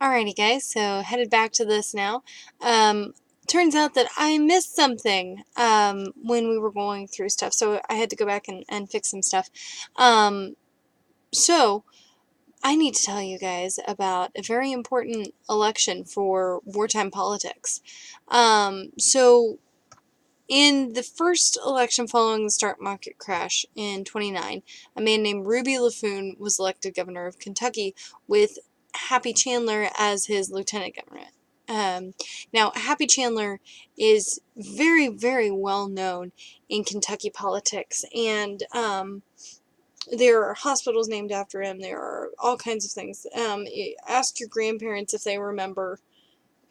Alrighty guys, so headed back to this now. Um, Turns out that I missed something when we were going through stuff, so I had to go back and fix some stuff. Um, so, I need to tell you guys about a very important election for wartime politics. So, in the first election following the stock market crash in 29, a man named Ruby LaFoon was elected governor of Kentucky with Happy Chandler as his lieutenant governor. Now, Happy Chandler is very, very well known in Kentucky politics, and there are hospitals named after him. There are all kinds of things. Ask your grandparents if they remember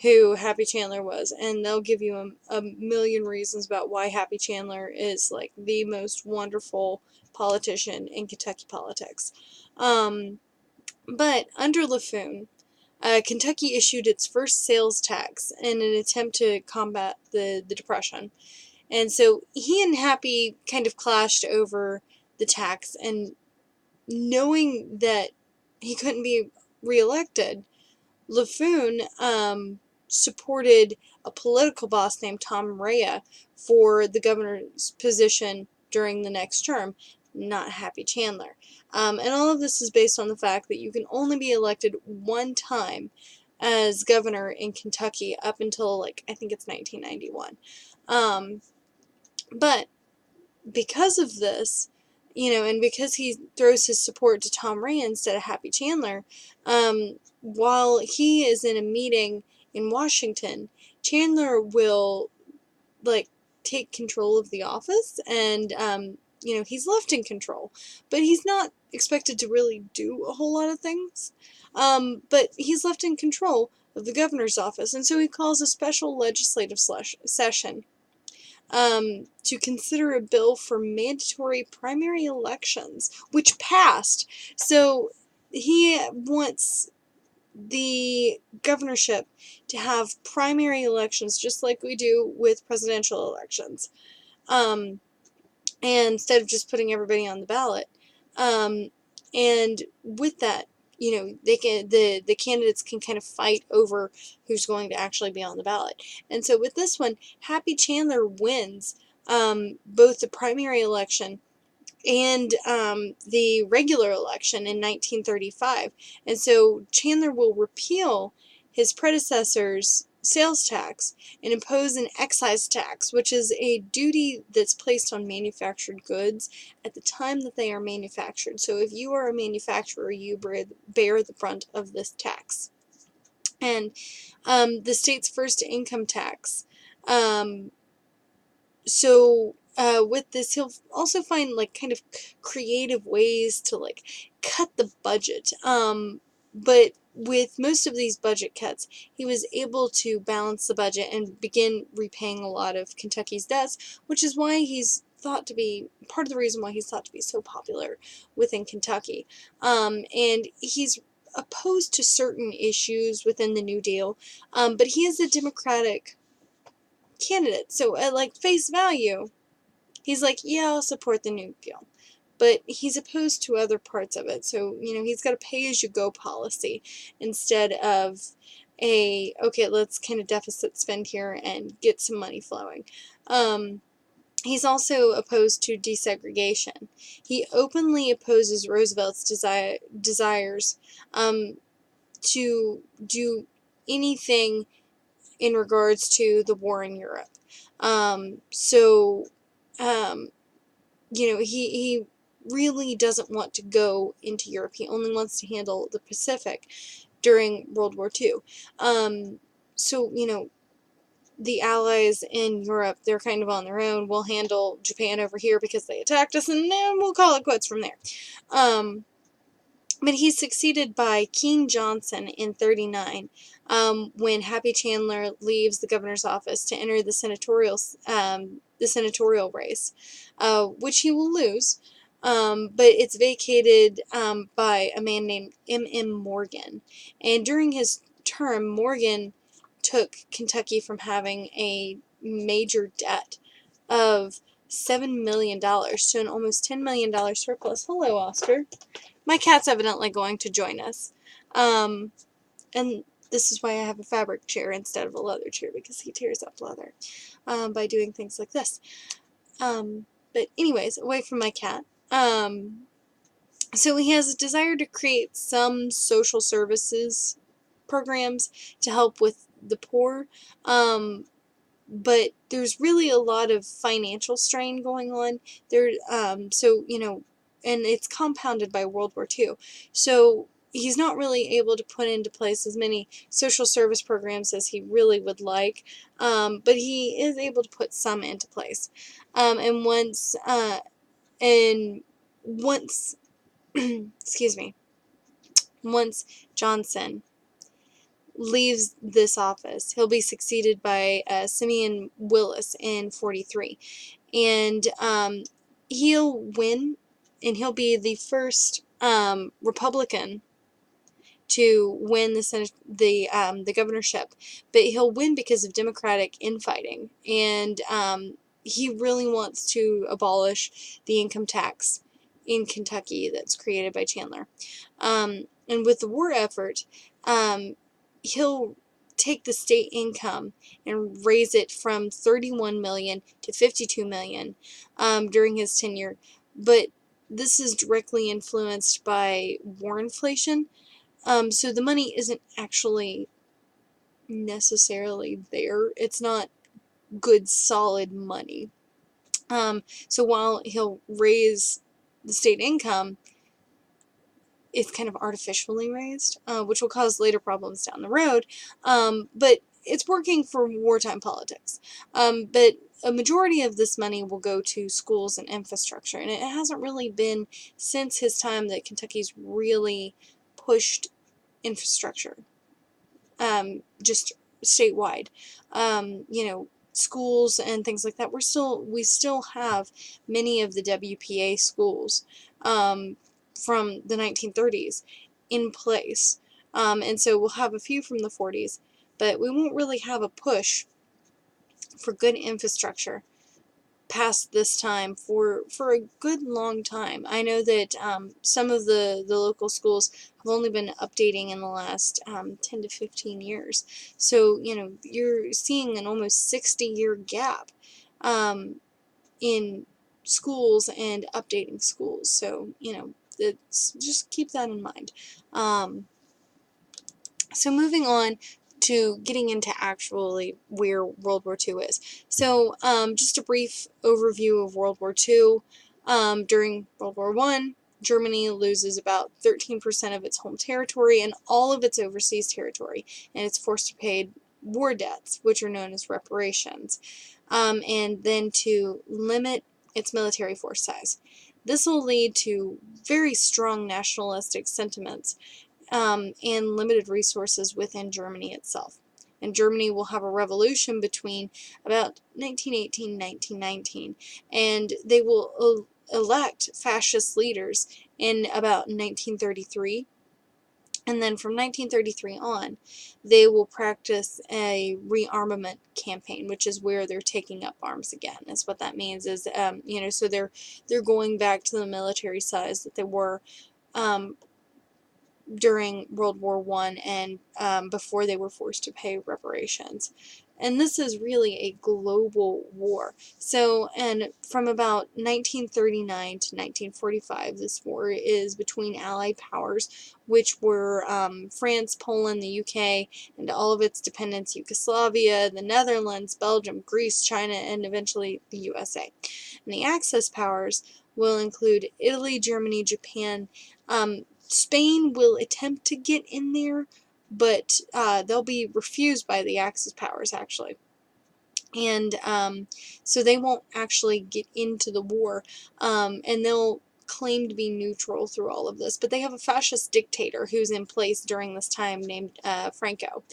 who Happy Chandler was, and they'll give you a million reasons about why Happy Chandler is like the most wonderful politician in Kentucky politics. But under LaFoon, Kentucky issued its first sales tax in an attempt to combat the Depression. And so he and Happy kind of clashed over the tax, and knowing that he couldn't be reelected, LaFoon supported a political boss named Tom Rea for the governor's position during the next term, not Happy Chandler. And all of this is based on the fact that you can only be elected one time as governor in Kentucky up until, like, I think it's 1991. Um, but because of this, and because he throws his support to Tom Ray instead of Happy Chandler, while he is in a meeting in Washington, Chandler will, like, take control of the office, and, he's left in control, but he's not expected to really do a whole lot of things, but he's left in control of the governor's office, and so he calls a special legislative session to consider a bill for mandatory primary elections, which passed. So he wants the governorship to have primary elections just like we do with presidential elections, um, and instead of just putting everybody on the ballot. Um, and with that, they can the candidates can kind of fight over who's going to actually be on the ballot. And so with this one, Happy Chandler wins both the primary election and the regular election in 1935. And so Chandler will repeal his predecessor's sales tax and impose an excise tax, which is a duty that's placed on manufactured goods at the time that they are manufactured. So if you are a manufacturer, you bear the brunt of this tax. And the state's first income tax. With this, he'll also find, like, kind of creative ways to, like, cut the budget. But with most of these budget cuts, he was able to balance the budget and begin repaying a lot of Kentucky's debts, which is why he's thought to be part of the reason why he's thought to be so popular within Kentucky. And he's opposed to certain issues within the New Deal, but he is a Democratic candidate, so at, like, face value, he's like, yeah, I'll support the New Deal. But he's opposed to other parts of it. So, he's got a pay-as-you-go policy instead of okay, let's kind of deficit spend here and get some money flowing. He's also opposed to desegregation. He openly opposes Roosevelt's desires to do anything in regards to the war in Europe. He really doesn't want to go into Europe. He only wants to handle the Pacific during World War II. The Allies in Europe, they're kind of on their own. We'll handle Japan over here because they attacked us, and then we'll call it quits from there. But he's succeeded by Keene Johnson in 39, when Happy Chandler leaves the governor's office to enter the senatorial race, which he will lose. But it's vacated by a man named M.M. Morgan. And during his term, Morgan took Kentucky from having a major debt of $7 million to an almost $10 million surplus. Hello, Oscar. My cat's evidently going to join us. And This is why I have a fabric chair instead of a leather chair, because he tears up leather by doing things like this. But anyways, away from my cat. So he has a desire to create some social services programs to help with the poor, but there's really a lot of financial strain going on there. So, you know, and it's compounded by World War II. So he's not really able to put into place as many social service programs as he really would like, but he is able to put some into place. And once, excuse me, once Johnson leaves this office, he'll be succeeded by Simeon Willis in 43. And he'll win, and he'll be the first Republican to win the governorship, but he'll win because of Democratic infighting, and he really wants to abolish the income tax in Kentucky that's created by Chandler. And with the war effort, he'll take the state income and raise it from 31 million to 52 million during his tenure, but this is directly influenced by war inflation. So the money isn't actually necessarily there. It's not good, solid money. So while he'll raise the state income, it's kind of artificially raised, which will cause later problems down the road. But it's working for wartime politics. But a majority of this money will go to schools and infrastructure, and it hasn't really been since his time that Kentucky's really pushed infrastructure, just statewide. You know, schools and things like that. We still have many of the WPA schools from the 1930s in place, and so we'll have a few from the 40s, but we won't really have a push for good infrastructure past this time for a good long time. I know that some of the local schools have only been updating in the last 10 to 15 years. So, you know, you're seeing an almost 60-year gap in schools and updating schools. So, you know, just keep that in mind. So moving on to getting into actually where World War II is. So just a brief overview of World War II. During World War I, Germany loses about 13% of its home territory and all of its overseas territory, and it's forced to pay war debts, which are known as reparations, and then to limit its military force size. This will lead to very strong nationalistic sentiments and limited resources within Germany itself. And Germany will have a revolution between about 1918 and 1919, and they will elect fascist leaders in about 1933. And then from 1933 on, they will practice a rearmament campaign, which is where they're taking up arms again. Is what that means. Is you know, so they're going back to the military size that they were during World War I and before they were forced to pay reparations. And this is really a global war. So, and from about 1939 to 1945, this war is between Allied powers, which were France, Poland, the UK, and all of its dependents, Yugoslavia, the Netherlands, Belgium, Greece, China, and eventually the USA. And the Axis powers will include Italy, Germany, Japan. Spain will attempt to get in there, but they'll be refused by the Axis powers, actually. And so they won't actually get into the war, and they'll claim to be neutral through all of this. But they have a fascist dictator who's in place during this time named Franco.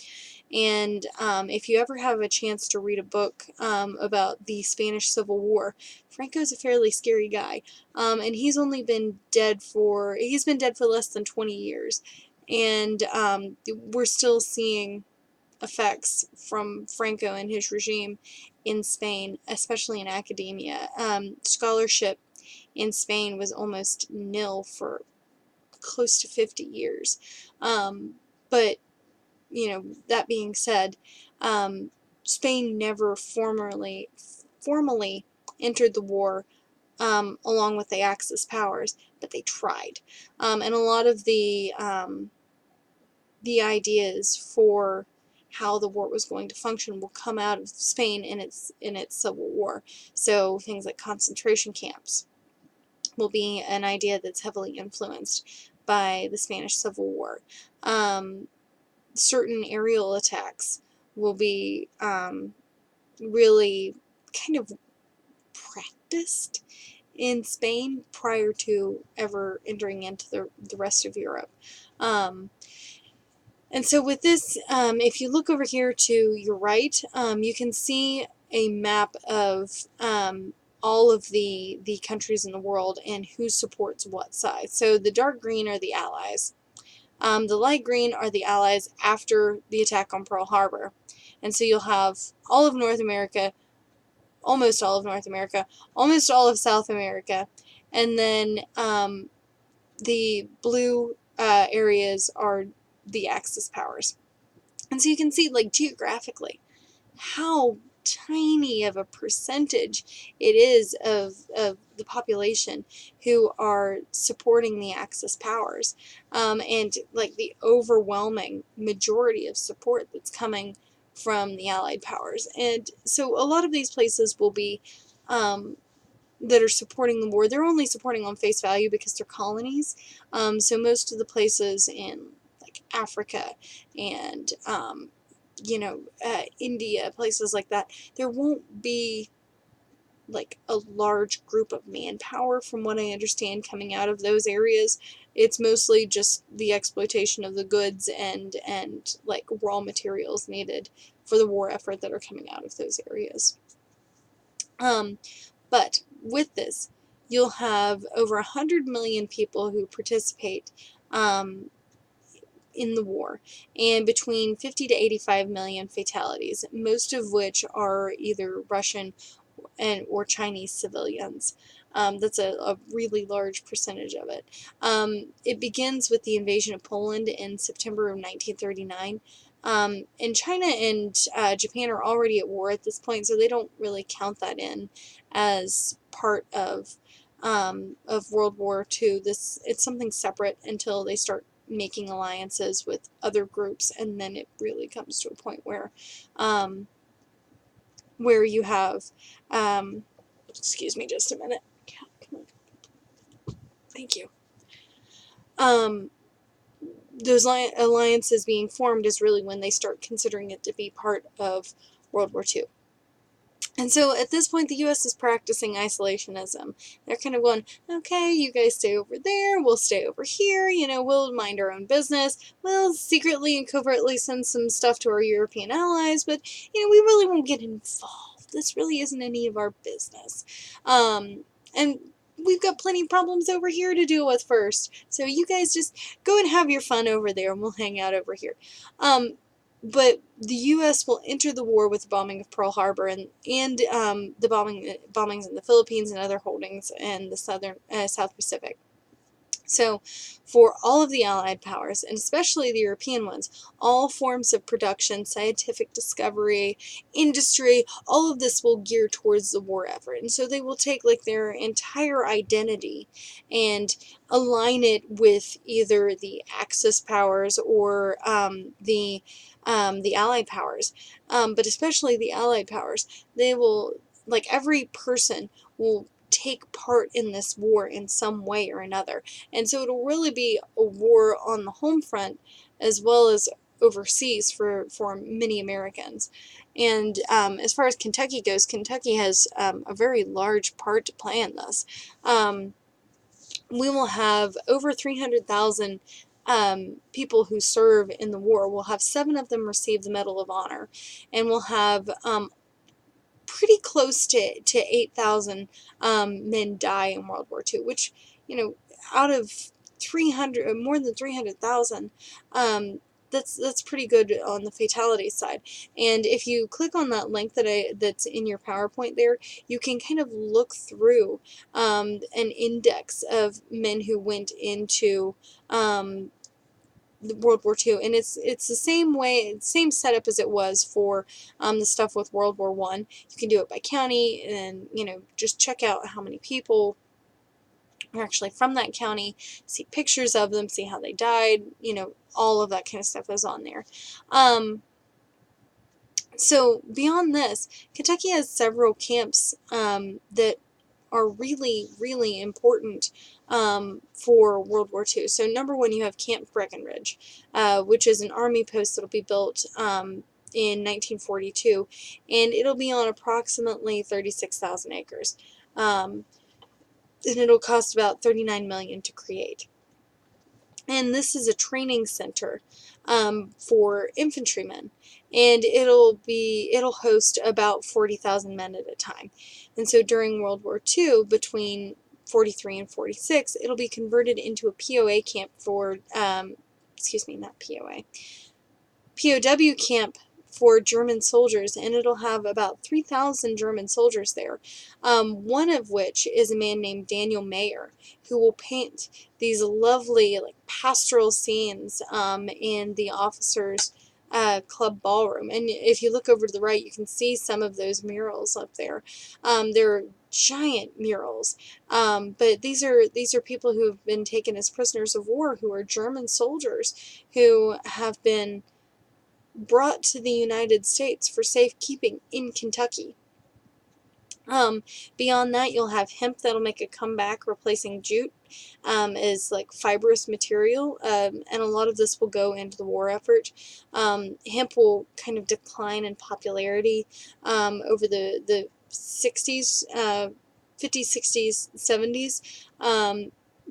And if you ever have a chance to read a book about the Spanish Civil War, Franco's a fairly scary guy. And he's been dead for less than 20 years. And we're still seeing effects from Franco and his regime in Spain, especially in academia. Scholarship in Spain was almost nil for close to 50 years. But that being said, Spain never formally entered the war along with the Axis powers, but they tried. And a lot of the ideas for how the war was going to function will come out of Spain in its civil war. So things like concentration camps will be an idea that's heavily influenced by the Spanish Civil War. Certain aerial attacks will be really kind of practiced in Spain prior to ever entering into the rest of Europe. And so with this, if you look over here to your right, you can see a map of all of the countries in the world and who supports what side. So the dark green are the Allies. The light green are the Allies after the attack on Pearl Harbor. And so you'll have all of North America, almost all of North America, almost all of South America, and then the blue areas are the Axis powers. And so you can see, like, geographically, how tiny of a percentage it is of the population who are supporting the Axis powers, and like the overwhelming majority of support that's coming from the Allied powers. And so a lot of these places will be that are supporting the war, they're only supporting on face value because they're colonies. So most of the places in like Africa and India, places like that, there won't be like a large group of manpower, from what I understand, coming out of those areas. It's mostly just the exploitation of the goods and like raw materials needed for the war effort that are coming out of those areas. But with this, you'll have over 100 million people who participate in the war, and between 50 to 85 million fatalities, most of which are either Russian or Chinese civilians. That's a really large percentage of it. It begins with the invasion of Poland in September of 1939. And China and Japan are already at war at this point, so they don't really count that in as part of World War II. It's something separate until they start making alliances with other groups, and then it really comes to a point where you have, excuse me just a minute. Come on. Thank you. Those alliances being formed is really when they start considering it to be part of World War II. And so at this point, the U.S. is practicing isolationism. They're kind of going, okay, you guys stay over there, we'll stay over here, we'll mind our own business. We'll secretly and covertly send some stuff to our European allies, but, we really won't get involved. This really isn't any of our business. And we've got plenty of problems over here to deal with first. So you guys just go and have your fun over there, and we'll hang out over here. But the U.S. will enter the war with the bombing of Pearl Harbor and the bombings in the Philippines and other holdings in the South Pacific. So for all of the Allied powers, and especially the European ones, all forms of production, scientific discovery, industry, all of this will gear towards the war effort. And so they will take like their entire identity and align it with either the Axis powers or the Allied powers. But especially the Allied powers, they will, like, every person will take part in this war in some way or another. And so it'll really be a war on the home front as well as overseas for many Americans. And as far as Kentucky goes, Kentucky has a very large part to play in this. We will have over 300,000 people who serve in the war. We'll have 7 of them receive the Medal of Honor, and we'll have pretty close to 8,000 men die in World War II, which, out of 300, more than 300,000, that's pretty good on the fatality side. And if you click on that link that's in your PowerPoint there, you can kind of look through an index of men who went into World War II, and it's the same way, same setup as it was for the stuff with World War I. You can do it by county, and just check out how many people are actually from that county, see pictures of them, see how they died, all of that kind of stuff is on there. So beyond this, Kentucky has several camps that are really, really important for World War II. So number one, you have Camp Breckinridge, which is an Army post that will be built in 1942, and it'll be on approximately 36,000 acres. And it'll cost about $39 million to create. And this is a training center for infantrymen, and it'll host about 40,000 men at a time. And so during World War II, between 43 and 46, it'll be converted into a POA camp for not POA, POW camp for German soldiers, and it'll have about 3,000 German soldiers there, one of which is a man named Daniel Mayer, who will paint these lovely pastoral scenes in the officers' club ballroom. And if you look over to the right, you can see some of those murals up there. They're giant murals, but these are people who have been taken as prisoners of war, who are German soldiers who have been brought to the United States for safekeeping in Kentucky. Beyond that, you'll have hemp that'll make a comeback, replacing jute as fibrous material, and a lot of this will go into the war effort. Hemp will kind of decline in popularity over the 60s, 50s, 60s, 70s.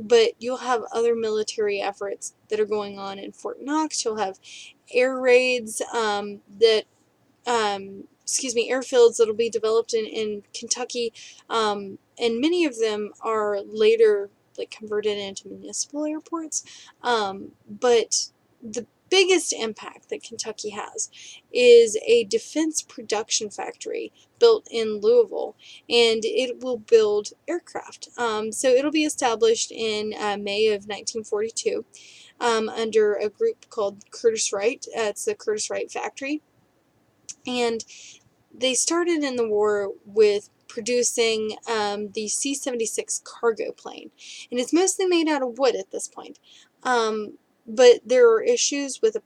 But you'll have other military efforts that are going on in Fort Knox. You'll have air raids airfields that'll be developed in Kentucky, and many of them are later converted into municipal airports. But the biggest impact that Kentucky has is a defense production factory built in Louisville, and it will build aircraft. So it'll be established in May of 1942 under a group called Curtis Wright. It's the Curtis Wright Factory. And they started in the war with producing the C-76 cargo plane, and it's mostly made out of wood at this point. But there are issues with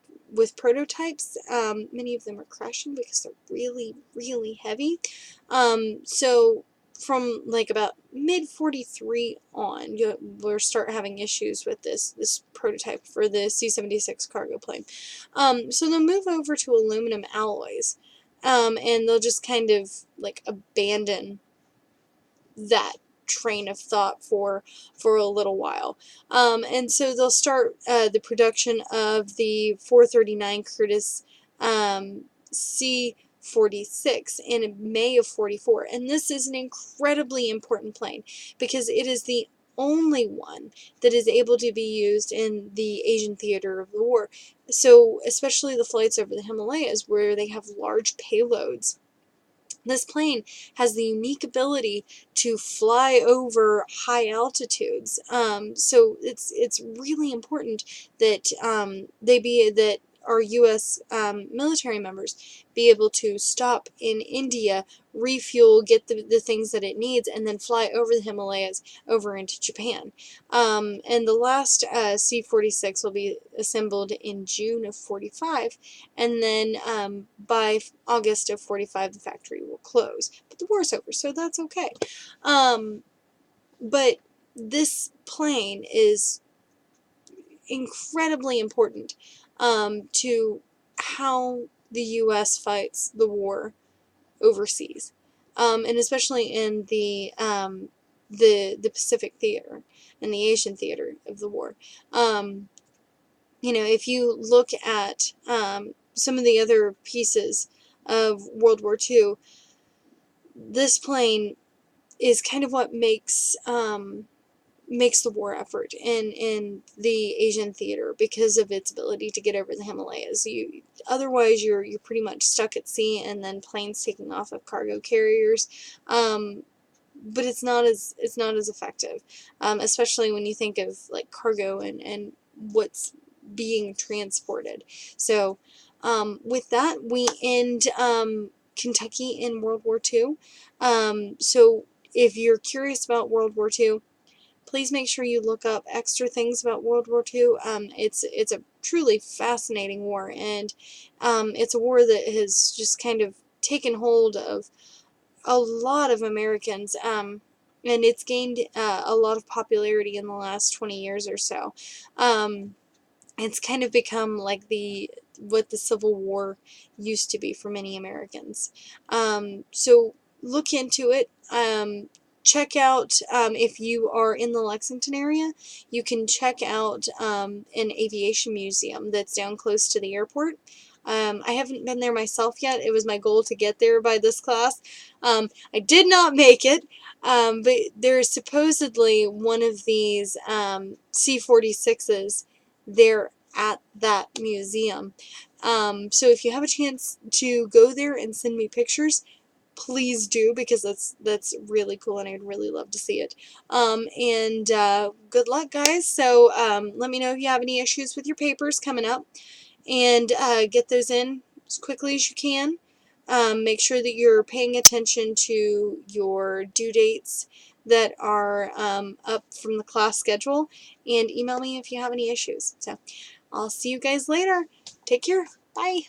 prototypes. Many of them are crashing because they're really, really heavy. So from about mid 43 on, we'll start having issues with this prototype for the C-76 cargo plane. So they'll move over to aluminum alloys. And they'll just kind of abandon that train of thought for a little while. And so they'll start the production of the 439 Curtiss C-46 in May of 44. And this is an incredibly important plane because it is the only one that is able to be used in the Asian theater of the war. So especially the flights over the Himalayas where they have large payloads. This plane has the unique ability to fly over high altitudes. So it's really important that that our U.S. Military members be able to stop in India, refuel, get the things that it needs, and then fly over the Himalayas over into Japan. And the last C-46 will be assembled in June of 45, and then by August of 45 the factory will close. But the war's over, so that's okay. But this plane is incredibly important to how the U.S. fights the war overseas, and especially in the Pacific theater and the Asian theater of the war. If you look at some of the other pieces of World War II, this plane is kind of what makes the war effort in the Asian theater because of its ability to get over the Himalayas. Otherwise you're pretty much stuck at sea and then planes taking off of cargo carriers. But it's not as effective, especially when you think of cargo and what's being transported. So with that, we end Kentucky in World War II. So if you're curious about World War II, please make sure you look up extra things about World War II. It's a truly fascinating war, and it's a war that has just kind of taken hold of a lot of Americans, and it's gained a lot of popularity in the last 20 years or so. It's kind of become like what the Civil War used to be for many Americans. So look into it. Check out, if you are in the Lexington area, you can check out an aviation museum that's down close to the airport. I haven't been there myself yet. It was my goal to get there by this class. I did not make it, but there's supposedly one of these C-46s there at that museum. So if you have a chance to go there and send me pictures, please do, because that's really cool and I'd really love to see it. And good luck, guys. So let me know if you have any issues with your papers coming up, and get those in as quickly as you can. Make sure that you're paying attention to your due dates that are up from the class schedule, and email me if you have any issues. So I'll see you guys later. Take care. Bye.